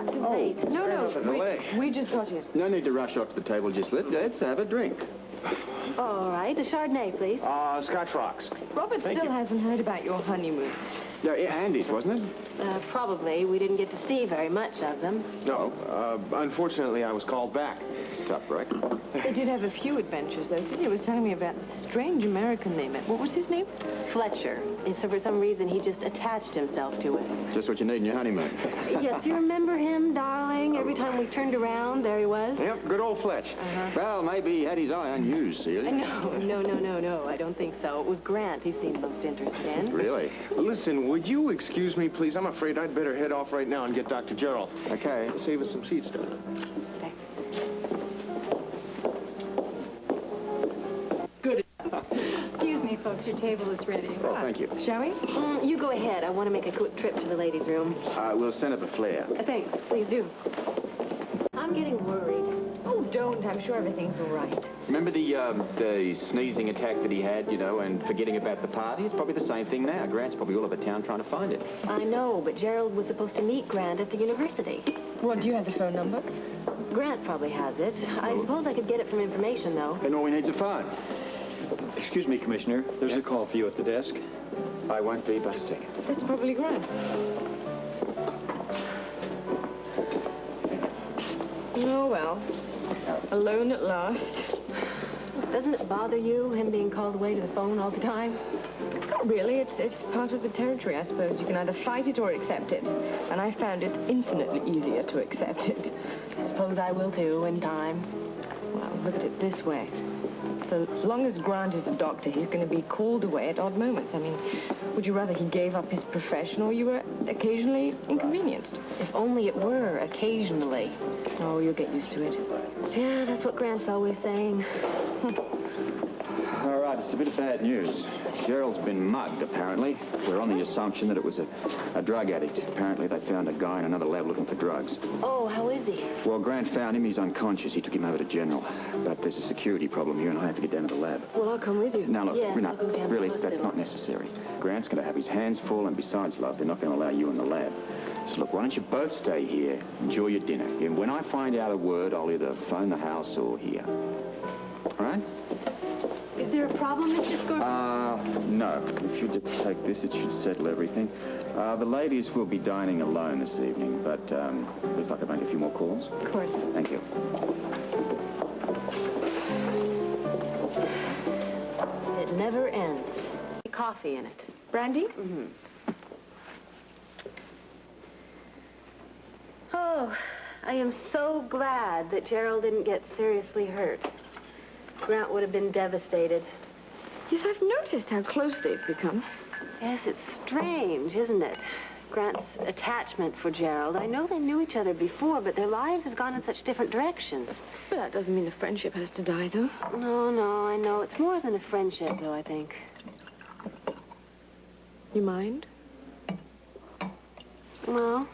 not too late. No, we just got here. No need to rush off to the table just lit. Let's have a drink. All right, a Chardonnay, please. Scotch Rocks. Robert still hasn't heard about your honeymoon. Yeah, Andy's, wasn't it? Probably. We didn't get to see very much of them. No, unfortunately, I was called back. It's tough, right? They did have a few adventures, though. Celia was telling me about the strange American they met. What was his name? Fletcher. And so for some reason, he just attached himself to it. Just what you need in your honeymoon. Yes, do you remember him, darling? Every time we turned around, there he was. Yep, good old Fletch. Well, maybe he had his eye on you, Celia. No, I don't think so. It was Grant he seemed most interested in. Really? Listen, would you excuse me, please? I'm afraid I'd better head off right now and get Dr. Gerald. Okay. Save us some seats. Okay. Good. Excuse me, folks. Your table is ready. Oh, thank you. Shall we? You go ahead. I want to make a quick trip to the ladies' room. We'll send up a flare. Thanks. Please do. I'm getting worried. Oh, don't. I'm sure everything's all right. Remember the sneezing attack that he had, and forgetting about the party? It's probably the same thing now. Grant's probably all over town trying to find it. I know, but Gerald was supposed to meet Grant at the university. Well, do you have the phone number? Grant probably has it. I suppose I could get it from information, though. And all we need's a phone. Excuse me, Commissioner. There's a call for you at the desk. I won't be but a second. That's probably Grant. Oh, well. Alone at last. Doesn't it bother you, him being called away to the phone all the time? Not really. It's part of the territory, I suppose. You can either fight it or accept it. And I found it infinitely easier to accept it. Suppose I will, too, in time. Well, look at it this way. So long as Grant is a doctor, he's going to be called away at odd moments. I mean, would you rather he gave up his profession or you were occasionally inconvenienced? If only it were, occasionally. Oh, you'll get used to it. Yeah, that's what Grant's always saying. All right, it's a bit of bad news. Gerald's been mugged, apparently. We're on the assumption that it was a drug addict. Apparently, they found a guy in another lab looking for drugs. Oh, how is he? Well, Grant found him. He's unconscious. He took him over to General. But there's a security problem here, and I have to get down to the lab. Well, I'll come with you. Now, look, yes, no, I'll go down really, to the that's hospital. not necessary. Grant's going to have his hands full, and besides, love, they're not going to allow you in the lab. So, look, why don't you both stay here, enjoy your dinner. And when I find out a word, I'll either phone the house or here. All right? Is there a problem, Mr. Scorpio? No. If you just take this, it should settle everything. The ladies will be dining alone this evening, but if I could make a few more calls. Of course. Thank you. It never ends. Coffee in it. Brandy? Mm-hmm. Oh, I am so glad that Gerald didn't get seriously hurt. Grant would have been devastated. Yes, I've noticed how close they've become. Yes, it's strange, isn't it? Grant's attachment for Gerald. I know they knew each other before, but their lives have gone in such different directions. But that doesn't mean the friendship has to die, though. No, I know. It's more than a friendship, though, I think. You mind? Well,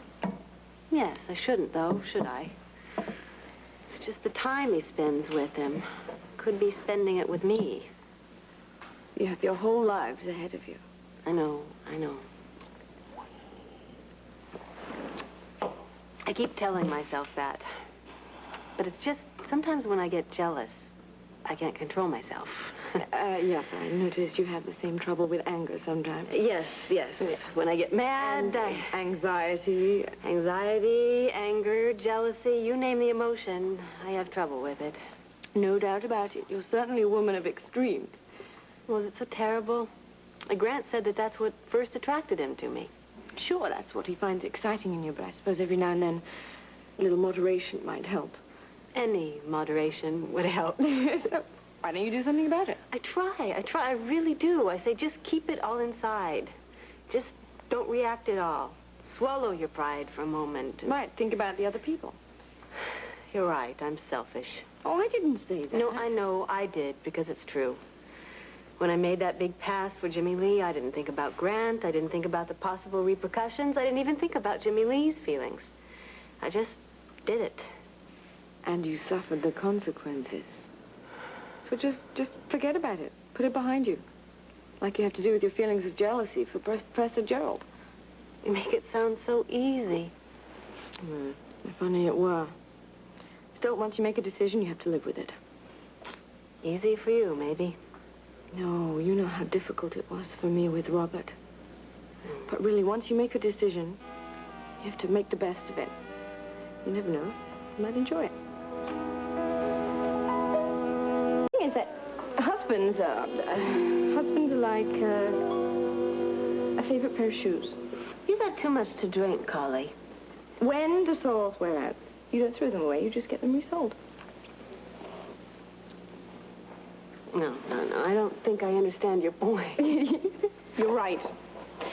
yes, I shouldn't, though, should I? It's just the time he spends with him. Could be spending it with me. You have your whole lives ahead of you. I know. I keep telling myself that. But it's just, sometimes when I get jealous, I can't control myself. Yes, I notice you have the same trouble with anger sometimes. Yes. When I get mad, Anxiety. Anxiety, anger, jealousy, you name the emotion, I have trouble with it. No doubt about it. You're certainly a woman of extremes. Was it so terrible? Grant said that that's what first attracted him to me. Sure, that's what he finds exciting in you, but I suppose every now and then a little moderation might help. Any moderation would help. Why don't you do something about it? I try, I really do. I say just keep it all inside. Just don't react at all. Swallow your pride for a moment. Right, think about the other people. You're right, I'm selfish. Oh, I didn't say that. No, I know I did, because it's true. When I made that big pass for Jimmy Lee, I didn't think about Grant. I didn't think about the possible repercussions. I didn't even think about Jimmy Lee's feelings. I just did it. And you suffered the consequences. So just forget about it. Put it behind you. Like you have to do with your feelings of jealousy for Professor Gerald. You make it sound so easy. If only it were. Still, once you make a decision, you have to live with it. Easy for you, maybe. No, you know how difficult it was for me with Robert. But really, once you make a decision, you have to make the best of it. You never know. You might enjoy it. The thing is that husbands are like a favorite pair of shoes. You've had too much to drink, Holly. When the soles wear out, you don't throw them away, you just get them resold. No, I don't think I understand your point. You're right.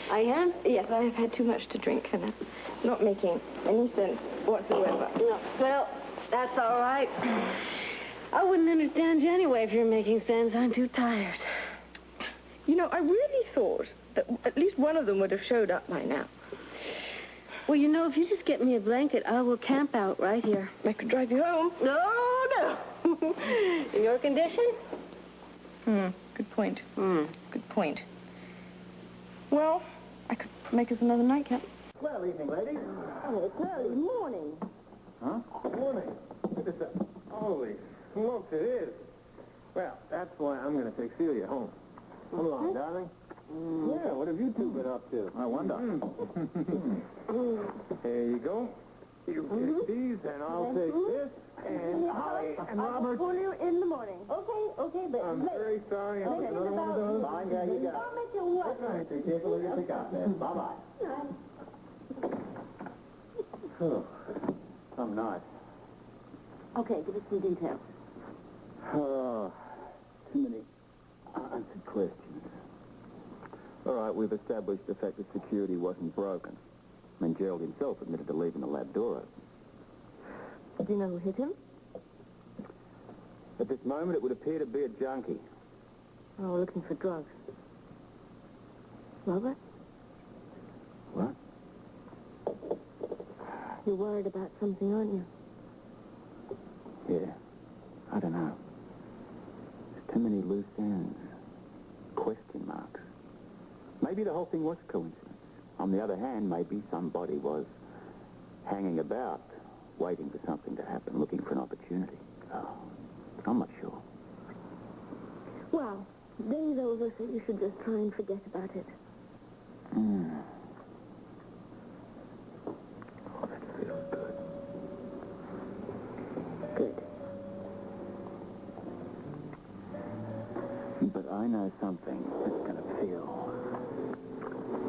I am? Yes, I have had too much to drink, and I'm not making any sense whatsoever. No, well, that's all right. I wouldn't understand you anyway if you're making sense. I'm too tired. You know, I really thought that at least one of them would have showed up by now. Well, you know, if you just get me a blanket, I will camp out right here. I could drive you home. No. In your condition? Good point. Good point. Well, I could make us another nightcap. Well, evening, ladies. Oh, it's early morning. Huh? Morning. Holy smokes, it is. Well, that's why I'm going to take Celia home. Come along, darling. Yeah, what have you two been up to? I wonder. Here you go. You take these, and I'll take this. And Holly and Robert. I'll call you in the morning. Okay, but I'm very sorry. I'll take another one of those. Fine, yeah, you got it. I'll make you what? That's right. Take careful of your pick up there. Bye-bye. Oh, some night. Okay, give us some details. Oh, too many unanswered questions. All right, we've established the fact that security wasn't broken. I mean, Gerald himself admitted to leaving the lab door open. Do you know who hit him? At this moment, it would appear to be a junkie. Oh, looking for drugs. Robert? What? You're worried about something, aren't you? Yeah. I don't know. There's too many loose ends. Question marks. Maybe the whole thing was a coincidence. On the other hand, maybe somebody was hanging about, waiting for something to happen, looking for an opportunity. So, I'm not sure. Well, day's over, so you should just try and forget about it. Oh, that feels good. Good. But I know something that's going to feel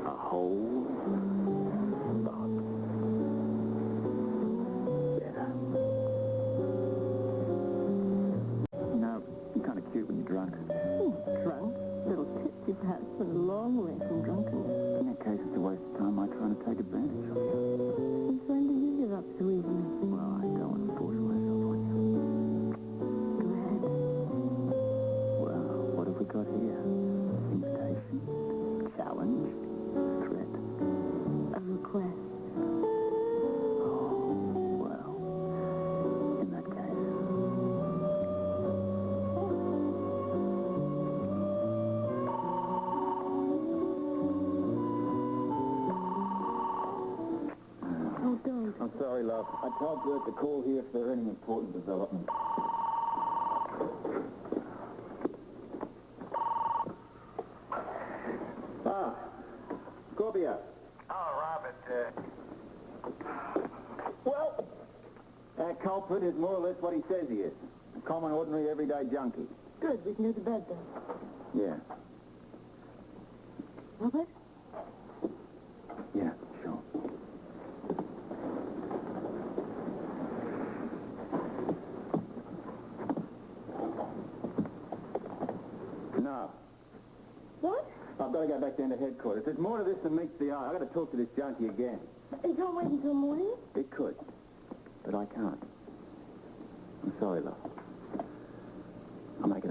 a whole lot better. You know, you're kind of cute when you're drunk. Drunk? Little tipsy, perhaps, but a long way from drunkenness. In that case, it's a waste of time I trying to take advantage of you. And when do you give up so easily? Well, I don't want to force myself on you. Go ahead. Well, what have we got here? Invitation? Challenge? Threat? A request. Oh, well, in that case. Oh, don't. I'm sorry, love. I told Bert to call here if there are any important developments. Ah, Scorpio. Oh, Robert, Well, that culprit is more or less what he says he is. A common, ordinary, everyday junkie. Good, we can do the bed then. Yeah. Robert? Yeah, sure. No. What? I've got to go back down to headquarters. There's more to this than meets the eye. I've got to talk to this junkie again. You can't wait until morning? It could, but I can't. I'm sorry, love. I'll make it